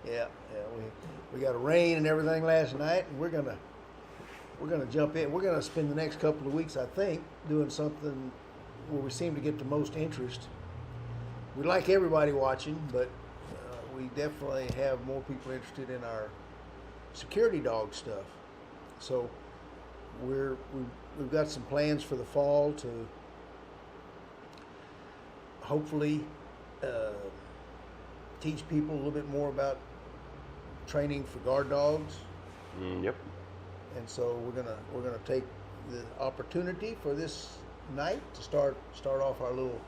Yeah. We got a rain and everything last night, and we're gonna jump in. We're gonna spend the next couple of weeks, I think, doing something where we seem to get the most interest. We like everybody watching, but we definitely have more people interested in our security dog stuff. So we've got some plans for the fall to hopefully teach people a little bit more about training for guard dogs. Yep. And so we're gonna take the opportunity for this night to start off our little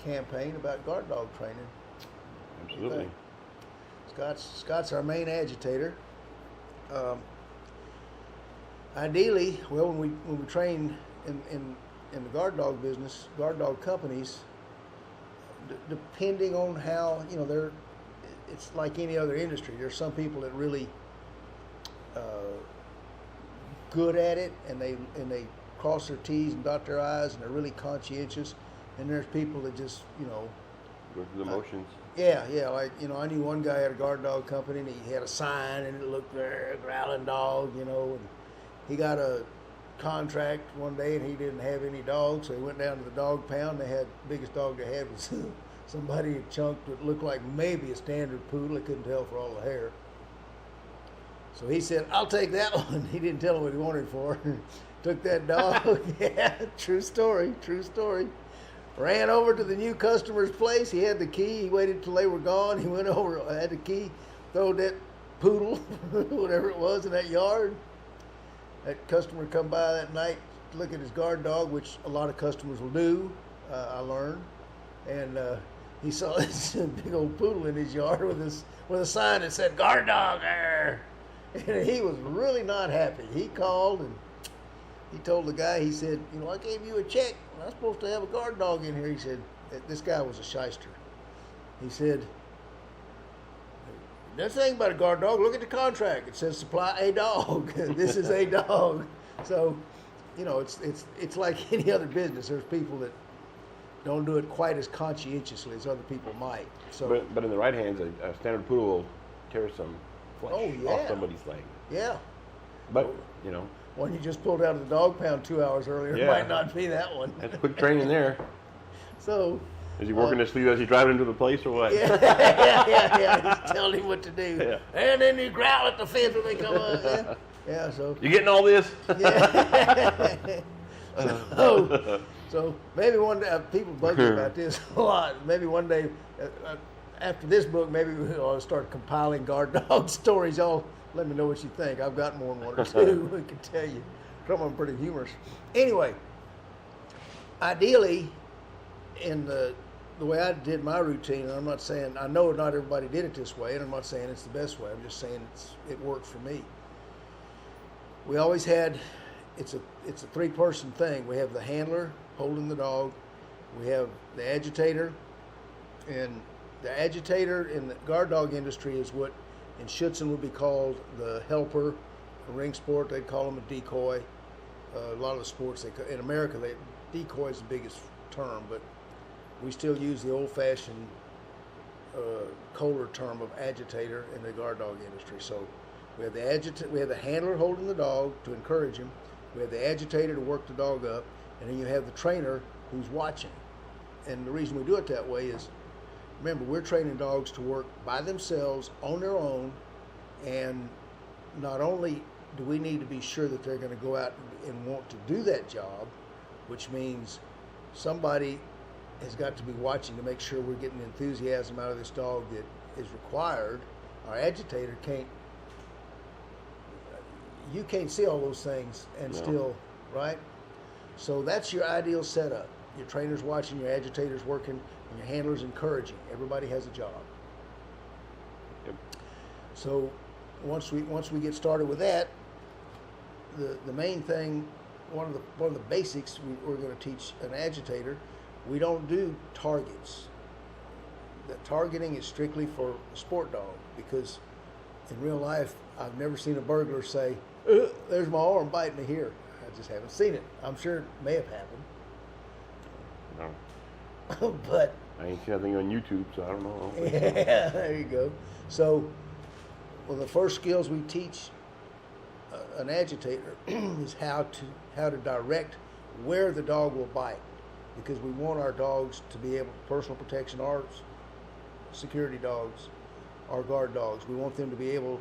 campaign about guard dog training. Absolutely. Scott's our main agitator. Ideally, well, when we train in the guard dog business, guard dog companies, depending on how it's like any other industry. There's some people that really good at it, and they cross their T's and dot their I's, and they're really conscientious. And there's people that just go through the motions. Yeah, like I knew one guy at a guard dog company, and he had a sign, and it looked there, growling dog, and he got a contract one day, and he didn't have any dogs, so he went down to the dog pound. They had the biggest dog they had was somebody had chunked that looked like maybe a standard poodle. I couldn't tell for all the hair. So he said, "I'll take that one." He didn't tell him what he wanted for. Took that dog. Yeah, true story. Ran over to the new customer's place. He had the key. He waited till they were gone. He went over, had the key, throwed that poodle, whatever it was, in that yard. That customer come by that night to look at his guard dog, which a lot of customers will do, I learned. And he saw this big old poodle in his yard with a sign that said, "Guard dog there." And he was really not happy. He called and he told the guy, he said, "I gave you a check. I'm supposed to have a guard dog in here." He said, this guy was a shyster. He said, "That's the thing about a guard dog. Look at the contract. It says supply a dog. This is a dog." So, it's like any other business. There's people that don't do it quite as conscientiously as other people might. So, but in the right hands, a standard poodle will tear some flesh off somebody's leg. Yeah. But, one you just pulled out of the dog pound 2 hours earlier might not be that one. That's quick training there. So, is he working his sleeve as he's driving into the place or what? Yeah. He's telling him what to do. Yeah. And then you growl at the fence when they come up. Yeah, so. You getting all this? Yeah. So maybe one day, people bug me about this a lot. Maybe one day, after this book, maybe I'll start compiling guard dog stories. Y'all let me know what you think. I've got more than one or two I can tell you. Some of them pretty humorous. Anyway, ideally, in the way I did my routine, and I'm not saying, I know not everybody did it this way, and I'm not saying it's the best way. I'm just saying it worked for me. We always had, it's a three-person thing. We have the handler holding the dog. We have the agitator, and the agitator in the guard dog industry is what in Schutzen would be called the helper. In ring sport, they'd call them a decoy. A lot of the sports, in America, decoy is the biggest term, but we still use the old-fashioned Kohler term of agitator in the guard dog industry. So we have the handler holding the dog to encourage him. We have the agitator to work the dog up, and then you have the trainer who's watching. And the reason we do it that way is, remember, we're training dogs to work by themselves on their own, and not only do we need to be sure that they're going to go out and want to do that job, which means somebody has got to be watching to make sure we're getting the enthusiasm out of this dog that is required. Our agitator you can't see all those things and still, right? So that's your ideal setup. Your trainer's watching, your agitator's working, and your handler's encouraging. Everybody has a job. Yep. So once we get started with that, the main thing, one of the basics we're going to teach an agitator, we don't do targets. The targeting is strictly for a sport dog, because in real life, I've never seen a burglar say, "There's my arm biting me here." I just haven't seen it. I'm sure it may have happened. No. But I ain't seen nothing on YouTube, so I don't know. Yeah, there you go. So Well, the first skills we teach an agitator is how to direct where the dog will bite, because we want our dogs to be able, personal protection, our security dogs, our guard dogs, we want them to be able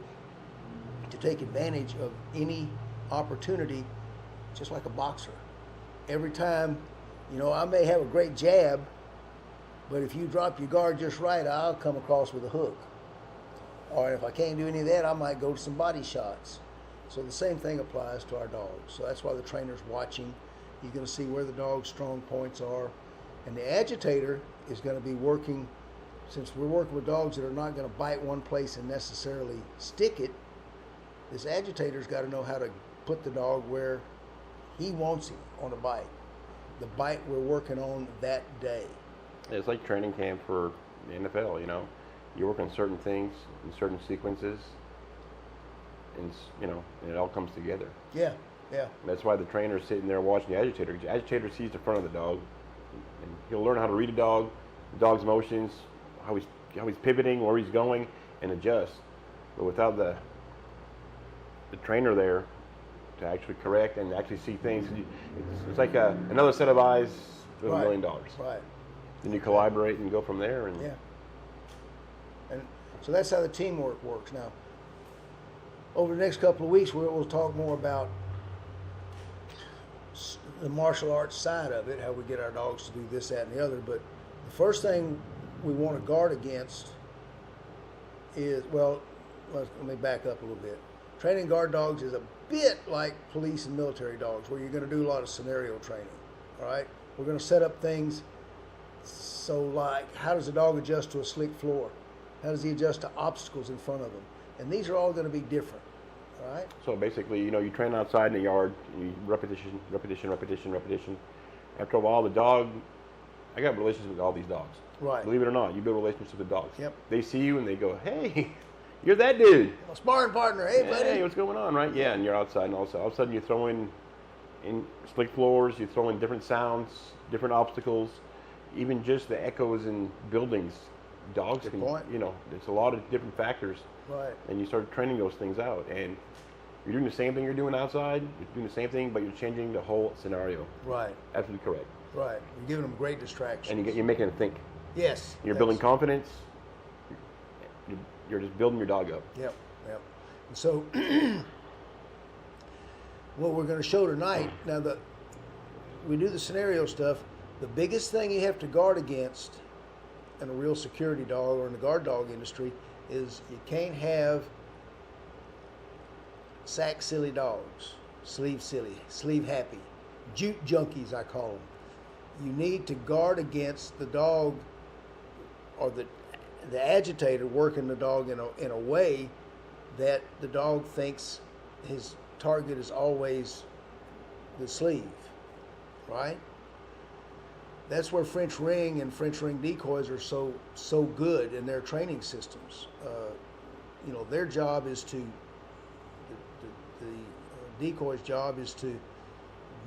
to take advantage of any opportunity, just like a boxer. Every time, I may have a great jab, but if you drop your guard just right, I'll come across with a hook. Or if I can't do any of that, I might go to some body shots. So the same thing applies to our dogs. So that's why the trainer's watching. He's going to see where the dog's strong points are. And the agitator is going to be working, since we're working with dogs that are not going to bite one place and necessarily stick it, this agitator's got to know how to put the dog where he wants him on a bite. The bite we're working on that day. It's like training camp for the NFL, You work on certain things in certain sequences, and it all comes together. Yeah. And that's why the trainer's sitting there watching the agitator. The agitator sees the front of the dog, and he'll learn how to read a dog, the dog's motions, how he's pivoting, where he's going, and adjust. But without the trainer there to actually correct and actually see things, it's like another set of eyes with $1 million. Right. Then you collaborate and go from there. And And so that's how the teamwork works. Now, over the next couple of weeks, we'll talk more about the martial arts side of it, how we get our dogs to do this, that, and the other. But the first thing we want to guard against is, let me back up a little bit. Training guard dogs is a bit like police and military dogs, where you're going to do a lot of scenario training. All right? We're going to set up things, so like, how does a dog adjust to a slick floor? How does he adjust to obstacles in front of him? And these are all going to be different, all right? So basically, you train outside in the yard, you repetition. After a while, the dog, I got relationships with all these dogs. Right. Believe it or not, you build relationships with dogs. Yep. They see you and they go, hey, you're that dude. A sparring partner, hey, buddy. Hey, what's going on, right? Yeah, and you're outside, and all of a sudden you throw in slick floors, you throw in different sounds, different obstacles, even just the echoes in buildings. Dogs can, there's a lot of different factors. Right. And you start training those things out. And you're doing the same thing you're doing outside, you're doing the same thing, but you're changing the whole scenario. Right. Absolutely correct. Right. You're giving them great distractions. And you're making them think. Yes. You're building confidence. You're just building your dog up. Yep. And so, what we're going to show tonight, now we do the scenario stuff, the biggest thing you have to guard against in a real security dog or in the guard dog industry is you can't have sack silly dogs, sleeve silly, sleeve happy, jute junkies I call them. You need to guard against the dog or the agitator working the dog in a way that the dog thinks his target is always the sleeve, right? That's where French ring and French ring decoys are so good in their training systems. Their job is to the decoy's job is to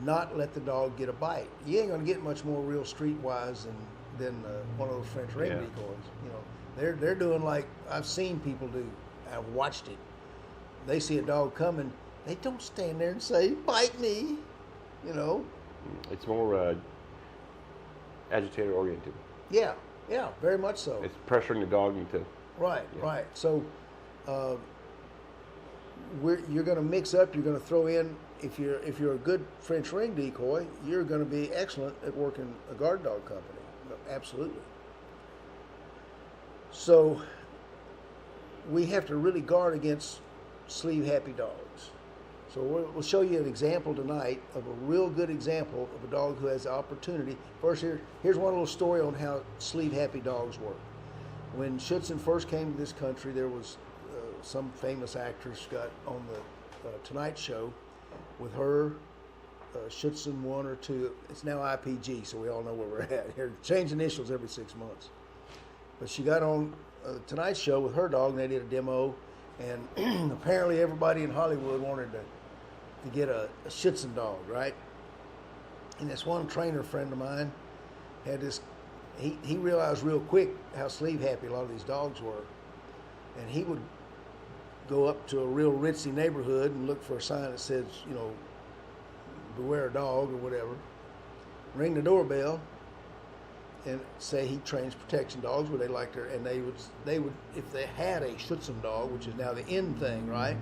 not let the dog get a bite. You ain't gonna get much more real streetwise than one of those French ring decoys. They're doing like I've seen people do. I've watched it. They see a dog coming, they don't stand there and say, "Bite me," It's more agitator oriented. Yeah, very much so. It's pressuring the dog into. Right. So you're going to mix up. You're going to throw in. If you're a good French ring decoy, you're going to be excellent at working a guard dog company. Absolutely. So we have to really guard against sleeve happy dogs. So we'll show you an example tonight of a real good example of a dog who has the opportunity. First, here's one little story on how sleeve happy dogs work. When Schutzen first came to this country, there was some famous actress got on the Tonight Show with her, Schutzen 1 or 2. It's now IPG, so we all know where we're at here. Change initials every 6 months. But she got on Tonight Show with her dog, and they did a demo. And apparently everybody in Hollywood wanted to get a Schutzen dog, right? And this one trainer friend of mine had this, he realized real quick how sleeve happy a lot of these dogs were. And he would go up to a real ritzy neighborhood and look for a sign that says, beware a dog or whatever, ring the doorbell and say he trains protection dogs, where they like their, and they would, if they had a Schutzhund dog, which is now the in thing, right?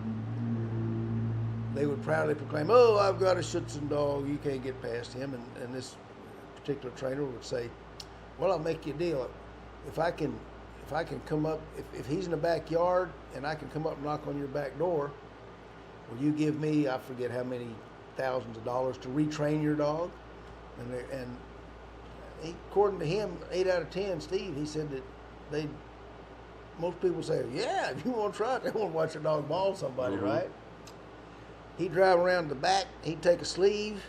They would proudly proclaim, "Oh, I've got a Schutzhund dog. You can't get past him." And this particular trainer would say, "Well, I'll make you a deal. If I can come up, if he's in the backyard and I can come up and knock on your back door, will you give me, I forget how many thousands of dollars to retrain your dog?" And according to him, 8 out of 10, Steve, he said that most people say, "Yeah, if you want to try it, they want to watch a dog maul somebody," right? He'd drive around the back, he'd take a sleeve,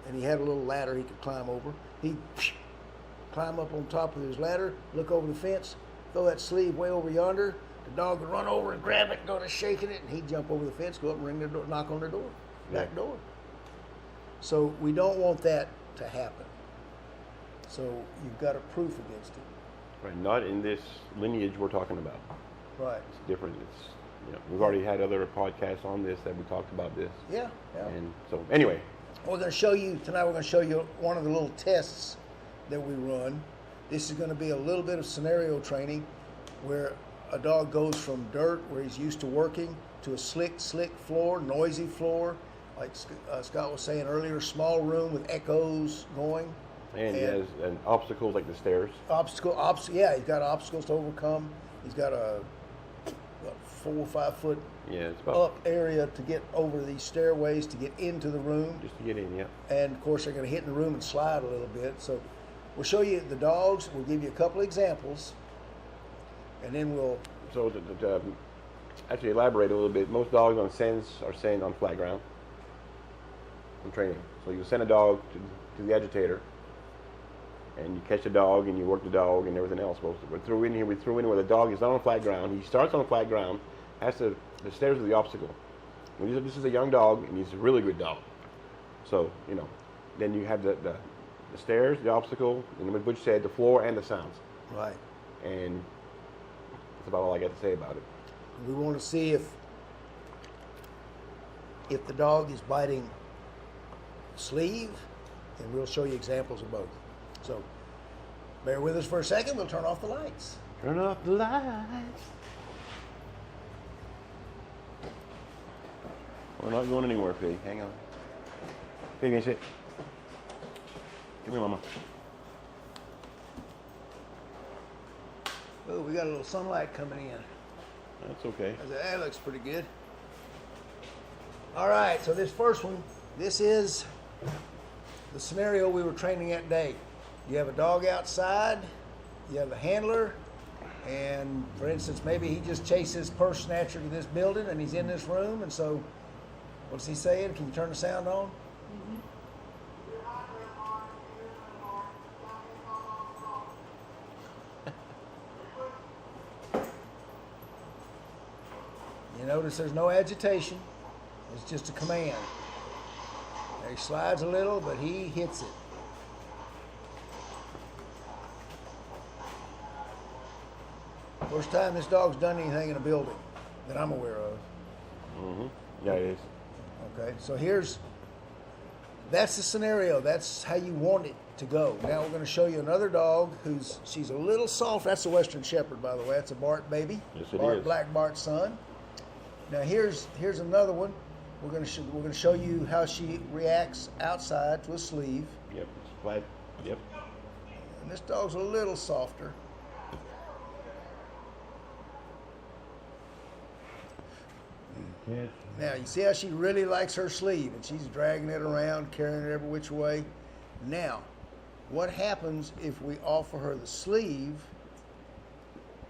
and he had a little ladder he could climb over. He'd climb up on top of his ladder, look over the fence, throw that sleeve way over yonder. The dog would run over and grab it, go to shaking it, and he'd jump over the fence, go up and ring the door, knock on the door, back door. So we don't want that to happen. So you've got a proof against it. Right, not in this lineage we're talking about. Right. It's different. It's we've already had other podcasts on this that we talked about this. Yeah. And so anyway, we're going to show you tonight. We're going to show you one of the little tests that we run. This is going to be a little bit of scenario training, where a dog goes from dirt, where he's used to working, to a slick floor, noisy floor, like Scott was saying earlier, small room with echoes going. And he has obstacles like the stairs. Yeah, he's got obstacles to overcome. He's got a 4 or 5 foot up area to get over these stairways to get into the room. Just to get in, yeah. And of course, they're going to hit in the room and slide a little bit. So we'll show you the dogs. We'll give you a couple examples, and then we'll. So to actually elaborate a little bit, most dogs on sends are sent on flat ground. In training, so you send a dog to the agitator, and you catch the dog and you work the dog and everything else. We threw in where the dog is not on flat ground. He starts on flat ground, the stairs are the obstacle. This is a young dog, and he's a really good dog. So, then you have the stairs, the obstacle, and what Butch said, the floor and the sounds. Right. And that's about all I got to say about it. We want to see if the dog is biting sleeve, and we'll show you examples of both. So bear with us for a second. We'll turn off the lights. Turn off the lights. We're not going anywhere, Pig. Hang on. Pig, sit. Come here, Mama. Oh, we got a little sunlight coming in. That's okay. That looks pretty good. All right, so this first one, this is the scenario we were training that day. You have a dog outside, you have a handler, and for instance, maybe he just chased his purse snatcher to this building and he's in this room, and so, what's he saying? Can you turn the sound on? You notice there's no agitation, it's just a command. He slides a little, but he hits it. First time this dog's done anything in a building that I'm aware of. Mm-hmm. Yeah, it is. Okay, so that's the scenario. That's how you want it to go. Now we're going to show you another dog she's a little soft. That's a Western Shepherd, by the way. That's a Bart baby. Yes, it is. Black Bart's son. Now here's another one. We're going to show you how she reacts outside to a sleeve. Yep, it's flat. Yep. And this dog's a little softer. Yes. Now you see how she really likes her sleeve, and she's dragging it around, carrying it every which way. Now, what happens if we offer her the sleeve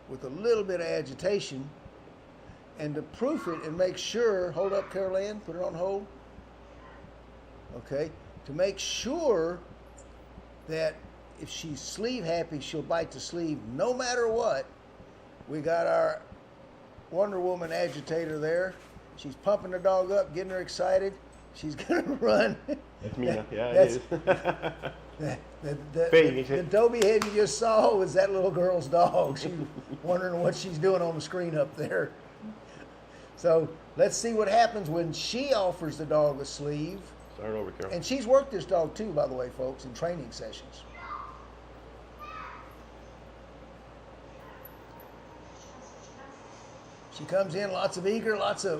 with a little bit of agitation? And to proof it and make sure, hold up, Carol Ann, put her on hold. Okay, to make sure that if she's sleeve happy, she'll bite the sleeve no matter what. We got our Wonder Woman agitator there. She's pumping the dog up, getting her excited. She's gonna run. That's me. Yeah, it is. The Dobie head you just saw was that little girl's dog. She's wondering what she's doing on the screen up there. So let's see what happens when she offers the dog a sleeve. Start over, Carol. And she's worked this dog too, by the way, folks, in training sessions. She comes in, lots of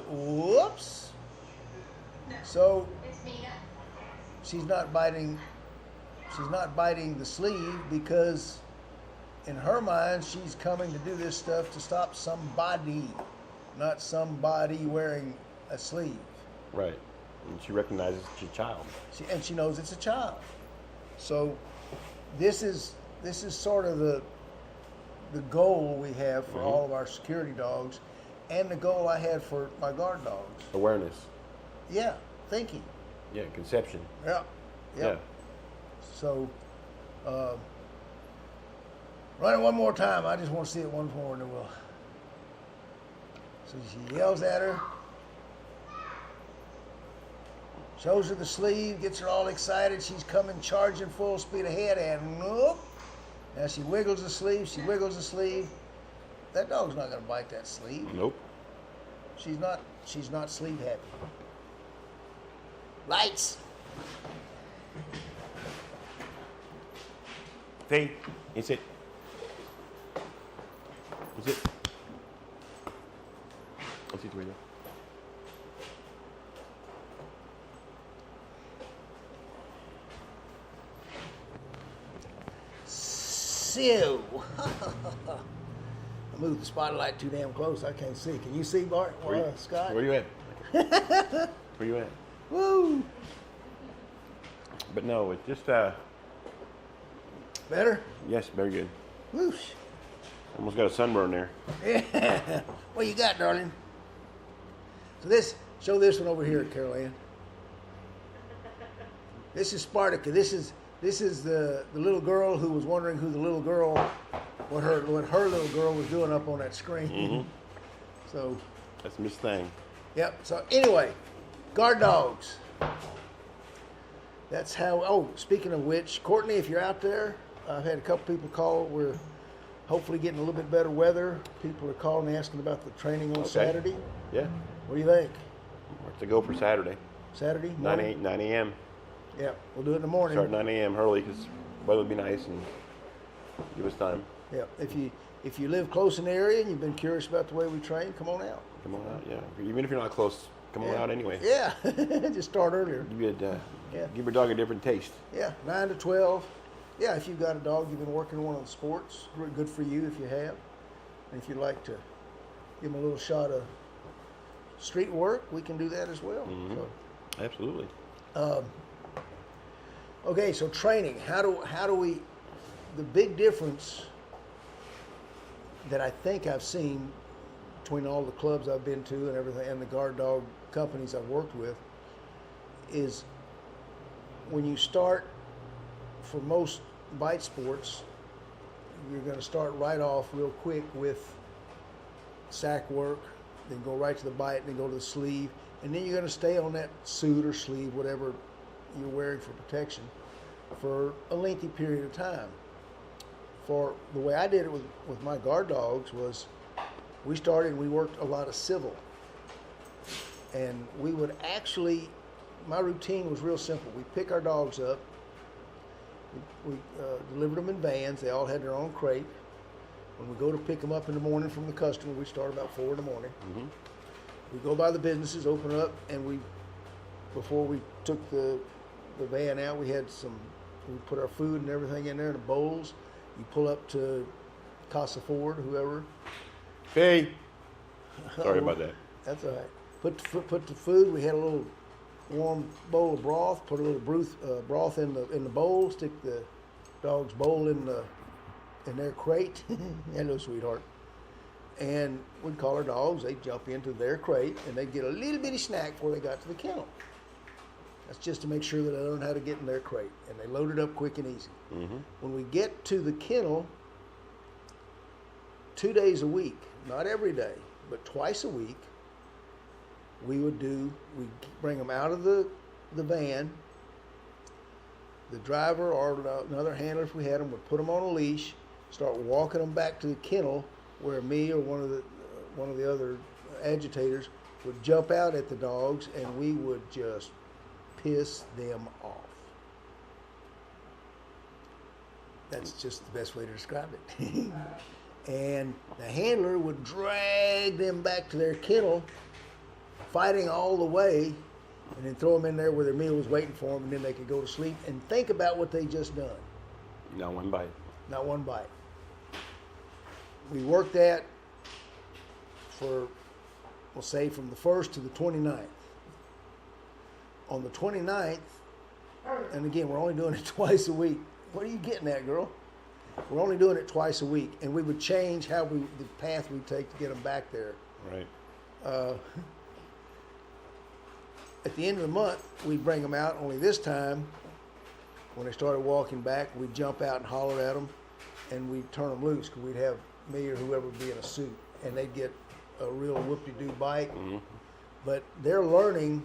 whoops. So she's not biting the sleeve because in her mind she's coming to do this stuff to stop somebody, not somebody wearing a sleeve. Right. And she recognizes it's a child. She knows it's a child. So this is sort of the goal we have for all of our security dogs, and the goal I had for my guard dogs. Awareness. Yeah, thinking. Yeah, conception. Yeah. Yeah. So, run it one more time. I just want to see it once more, and then we'll. So she yells at her, shows her the sleeve, gets her all excited. She's coming charging full speed ahead, and whoop. Now she wiggles the sleeve. She wiggles the sleeve. That dog's not going to bite that sleeve. Nope. She's not sleeve happy. Lights. Faye, is it? Is it? Let's see the radio. So, I moved the spotlight too damn close. I can't see. Can you see, Bart? Scott? Where you at? Where you at? Woo! But no, it's just Better? yes, very good. Whoosh. Almost got a sunburn there. Yeah. What you got, darling? So show this one over here, Carol Ann. This is Spartacus. This is the little girl who was wondering who the little girl, what her little girl was doing up on that screen. Mm-hmm. So. That's Miss Thing. Yep. So anyway, guard dogs. That's how. Oh, speaking of which, Courtney, if you're out there, I've had a couple people call. We're hopefully getting a little bit better weather. People are calling and asking about the training on Saturday. Yeah. What do you think? What's to go for Saturday? Saturday? 9 a.m. Yeah, we'll do it in the morning. Start 9 a.m. early because weather will be nice and give us time. Yeah, if you live close in the area and you've been curious about the way we train, come on out. Come on out, yeah. Even if you're not close, come on out anyway. Yeah, just start earlier. Give your dog a different taste. Yeah, 9 to 12. Yeah, if you've got a dog, you've been working in one of the sports, good for you if you have. And if you'd like to give them a little shot of street work, we can do that as well. Mm-hmm. So, absolutely. Okay, so training. How do we? The big difference that I think I've seen between all the clubs I've been to and everything, and the guard dog companies I've worked with, is when you start, for most bite sports, you're going to start right off real quick with sack work, then go right to the bite, then go to the sleeve, and then you're going to stay on that suit or sleeve, whatever you're wearing for protection, for a lengthy period of time. For the way I did it with my guard dogs was, we started and we worked a lot of civil, and we would actually, my routine was real simple. We pick our dogs up, we delivered them in vans. They all had their own crate. When we go to pick them up in the morning from the customer, we start about 4 in the morning. Mm-hmm. We go by the businesses, open up, and before we took the van out, we put our food and everything in there in the bowls. You pull up to Casa Ford, whoever. Hey. Sorry about that. That's all right. Put the food. We had a little warm bowl of broth. Put a little broth in the bowl. Stick the dog's bowl in their crate. Hello, sweetheart. And we'd call our dogs. They'd jump into their crate and they'd get a little bitty snack before they got to the kennel. That's just to make sure that they learn how to get in their crate, and they load it up quick and easy. Mm-hmm. When we get to the kennel, 2 days a week, not every day, but twice a week, we bring them out of the van. The driver or another handler, if we had them, would put them on a leash, start walking them back to the kennel, where me or one of the other agitators would jump out at the dogs, and we would just piss them off. That's just the best way to describe it. And the handler would drag them back to their kennel, fighting all the way, and then throw them in there where their meal was waiting for them, and then they could go to sleep and think about what they just done. Not one bite. Not one bite. We worked that for, we'll say, from the 1st to the 29th. On the 29th, and again, we're only doing it twice a week. What are you getting at, girl? We're only doing it twice a week, and we would change the path we take to get them back there. Right. At the end of the month, we'd bring them out. Only this time, when they started walking back, we'd jump out and holler at them, and we'd turn them loose, because we'd have me or whoever be in a suit, and they'd get a real whoop-de-doo bite. Mm-hmm. But they're learning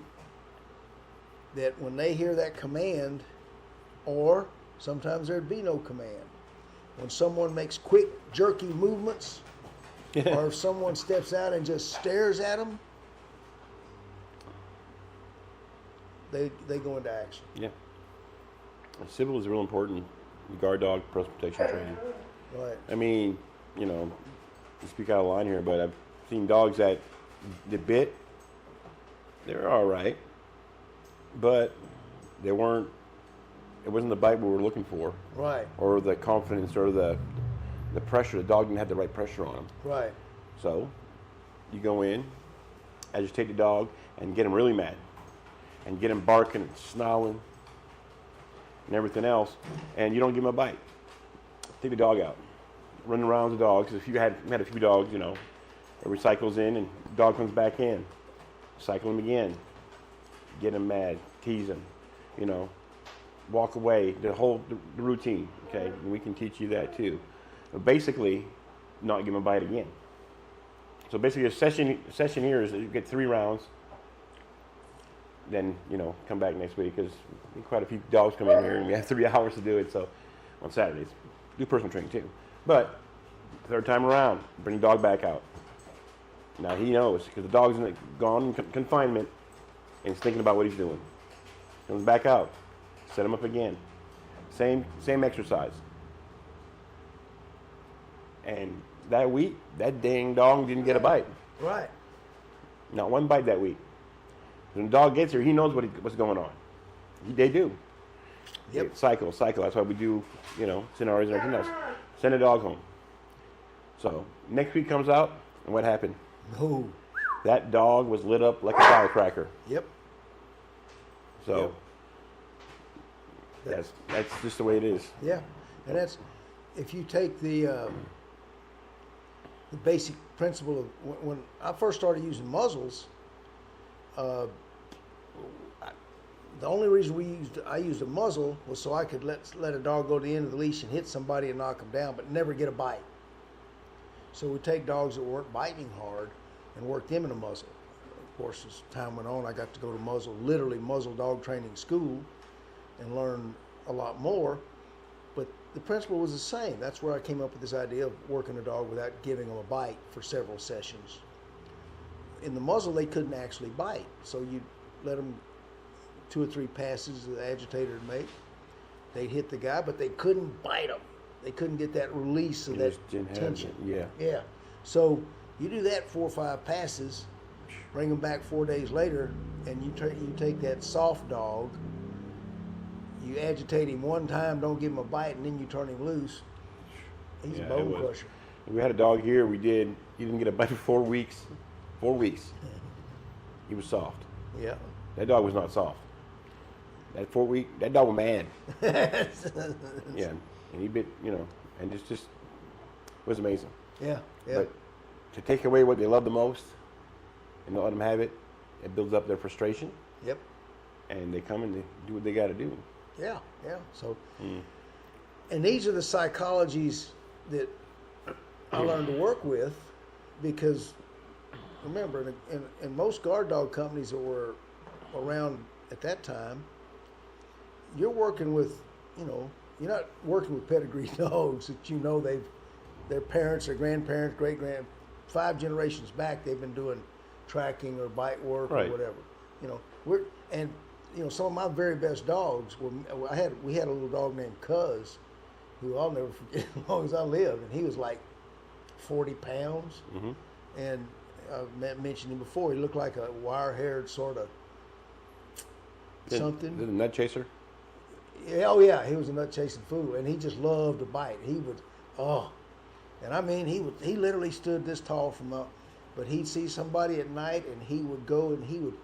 that when they hear that command, or sometimes there'd be no command, when someone makes quick, jerky movements, or if someone steps out and just stares at them, they go into action. Yeah. Civil is real important. Guard dog, personal protection training. Right. I mean, you know, to speak out of line here, but I've seen dogs that bit. They're all right, but they weren't. It wasn't the bite we were looking for. Right. Or the confidence, or the pressure. The dog didn't have the right pressure on him. Right. So, you go in, agitate the dog, and get him really mad, and get him barking and snarling, and everything else, and you don't give him a bite. Take the dog out, run around the dogs. If you had a few dogs, you know, it recycles in, and the dog comes back in, cycle him again, get him mad, tease him, you know, walk away, the routine. Okay, and we can teach you that too. But basically, not give him a bite again. So basically, a session here is that you get 3 rounds. Then, you know, come back next week, because quite a few dogs come in here and we have 3 hours to do it. So on Saturdays, do personal training too. But 3rd time around, bring the dog back out. Now he knows, because the dog's gone in confinement and he's thinking about what he's doing. Comes back out, set him up again. Same exercise. And that week, that dang dog didn't get a bite. Right. Not one bite that week. When the dog gets here, he knows what's going on. They do. Yep. Cycle. That's why we do, you know, scenarios and everything else. Send the dog home. So next week comes out, and what happened? No. That dog was lit up like a firecracker. Yep. So that's just the way it is. Yeah, and that's, if you take the basic principle of when I first started using muzzles. The only reason I used a muzzle was so I could let a dog go to the end of the leash and hit somebody and knock them down, but never get a bite. So we take dogs that weren't biting hard and work them in a muzzle. Of course, as time went on, I got to go to literally muzzle dog training school and learn a lot more. But the principle was the same. That's where I came up with this idea of working a dog without giving them a bite for several sessions. In the muzzle, they couldn't actually bite, so you let them 2 or 3 passes the agitator would make. They'd hit the guy, but they couldn't bite him. They couldn't get that release of that tension. Yeah. So you do that 4 or 5 passes, bring them back 4 days later, and you take that soft dog, you agitate him one time, don't give him a bite, and then you turn him loose. He's a bone crusher. We had a dog here. He didn't get a bite for 4 weeks. 4 weeks. He was soft. Yeah. That dog was not soft. That dog was mad. Yeah. And he bit, you know, and it just was amazing. Yeah. But to take away what they love the most and not let them have it, it builds up their frustration. Yep. And they come and they do what they got to do. Yeah. So, and these are the psychologies that I learned to work with, because remember, in most guard dog companies that were around at that time, you're working with, you know, you're not working with pedigree dogs that you know their parents, their grandparents, great-grand, 5 generations back, they've been doing tracking or bite work Right. or whatever. You know, some of my very best dogs were. We had a little dog named Cuz, who I'll never forget as long as I live, and he was like 40 pounds, and I mentioned him before. He looked like a wire-haired sort of something. Is it a nut chaser? Yeah, oh yeah, he was a nut chasing fool, and he just loved to bite. He would, and I mean, he literally stood this tall from up, but he'd see somebody at night, and he would go and he would,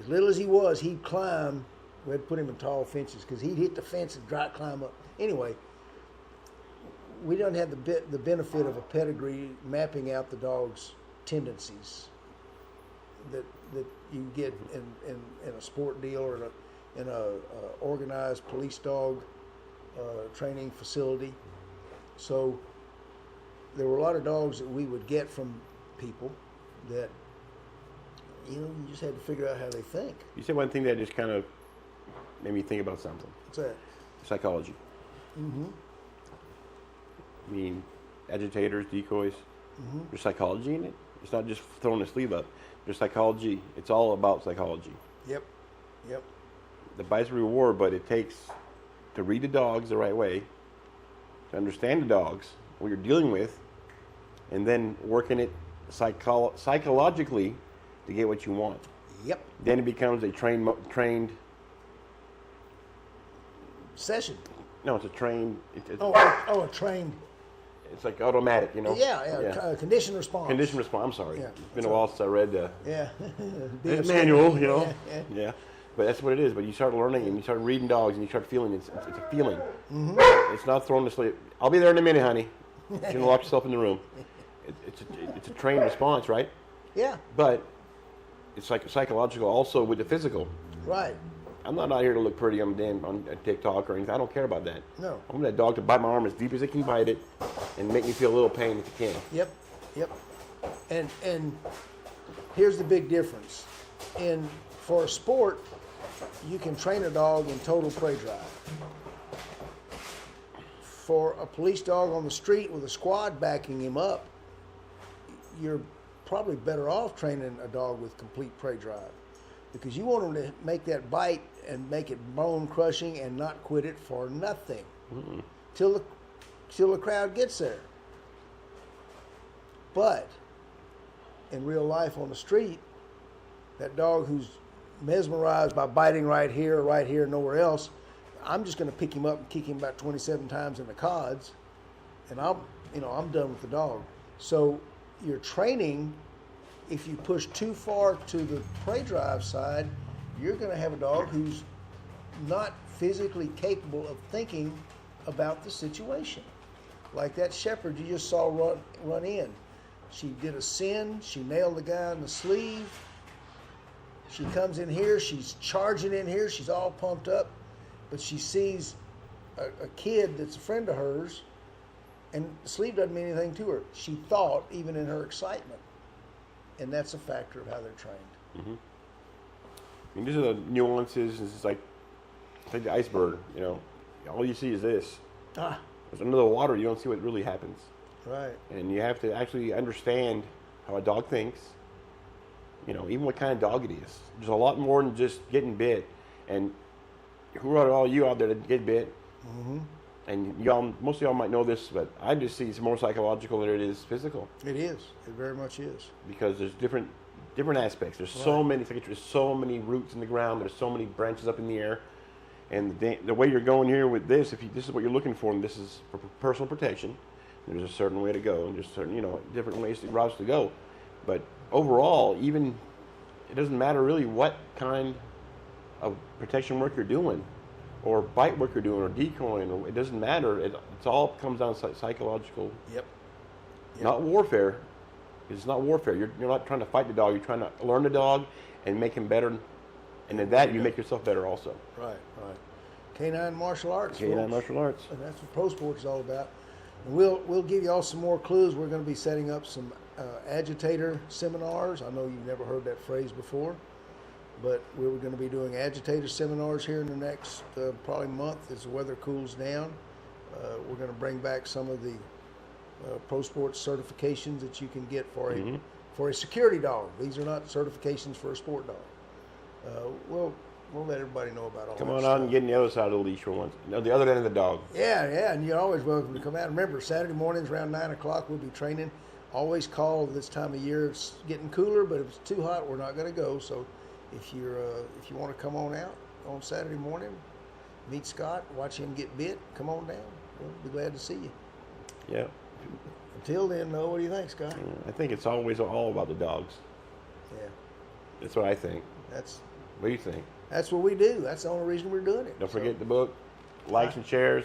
as little as he was, he'd climb. We had to put him in tall fences because he'd hit the fence and climb up. Anyway, we don't have the benefit of a pedigree mapping out the dog's tendencies that you get in a sport deal or in a organized police dog training facility. So there were a lot of dogs that we would get from people that you just had to figure out how they think. You said one thing that just kind of made me think about something. What's that? Psychology. I mean, agitators, decoys. There's psychology in it. It's not just throwing a sleeve up. There's psychology. It's all about psychology. Yep. The bite's a reward, but it takes to read the dogs the right way, to understand the dogs, what you're dealing with, and then working it psychologically to get what you want. Yep. Then it becomes a trained. Session. No, it's a trained. A trained. It's like automatic, Yeah. Conditioned response. Conditioned response. I'm sorry. Yeah, It's been a while since I read the manual. manual, Yeah. But that's what it is. But you start learning and you start reading dogs and you start feeling it's a feeling. It's not thrown to sleep. I'll be there in a minute, honey. You're gonna lock yourself in the room. It's a trained response, right? Yeah. But it's like psychological also with the physical. Right. I'm not out here to look pretty on TikTok or anything. I don't care about that. No. I want that dog to bite my arm as deep as it can bite it and make me feel a little pain if it can. Yep. And here's the big difference. For a sport, you can train a dog in total prey drive. For a police dog on the street with a squad backing him up, you're probably better off training a dog with complete prey drive, because you want him to make that bite and make it bone crushing and not quit it for nothing till the crowd gets there. But in real life on the street, that dog who's mesmerized by biting right here, nowhere else, I'm just going to pick him up and kick him about 27 times in the cods, and I'm done with the dog. So your training, if you push too far to the prey drive side, you're going to have a dog who's not physically capable of thinking about the situation. Like that shepherd you just saw run in. She did a sin. She nailed the guy in the sleeve. She comes in here. She's charging in here. She's all pumped up. But she sees a kid that's a friend of hers, and the sleeve doesn't mean anything to her. She thought, even in her excitement. And that's a factor of how they're trained. I mean, these are the nuances. It's like the iceberg, All you see is this. Because under the water, you don't see what really happens. Right. And you have to actually understand how a dog thinks, even what kind of dog it is. There's a lot more than just getting bit. And who are all you out there that get bit? And most of y'all might know this, but I just see it's more psychological than it is physical. It is. It very much is. Because there's different aspects. There's so many. There's so many roots in the ground. There's so many branches up in the air. And the way you're going here with this, this is what you're looking for, and this is for personal protection. There's a certain way to go, and there's certain different routes to go. But overall, even it doesn't matter really what kind of protection work you're doing, or bite work you're doing, or decoying, or it doesn't matter. It all comes down to psychological. Yep. Not warfare. It's not warfare. You're not trying to fight the dog. You're trying to learn the dog and make him better, and in that you make yourself better also. Right. Canine martial arts. Canine martial arts. And that's what pro sports is all about. And we'll give you all some more clues. We're going to be setting up some agitator seminars. I know you've never heard that phrase before, but we're going to be doing agitator seminars here in the next probably month as the weather cools down. We're going to bring back some of the pro sports certifications that you can get for for a security dog. These are not certifications for a sport dog. We'll let everybody know about all Come that on stuff. out and get on the other side of the leash for once. No, the other end of the dog. Yeah, and you're always welcome to come out. Remember, Saturday mornings around 9 o'clock, we'll be training. Always call this time of year. It's getting cooler, but if it's too hot, we're not going to go. So if you want to come on out on Saturday morning, meet Scott, watch him get bit, come on down. We'll be glad to see you. Yeah. Until then, though, what do you think, Scott? I think it's always all about the dogs. Yeah, That's what I think. What do you think? that's what we do. That's the only reason we're doing it. Don't forget the book, likes and shares.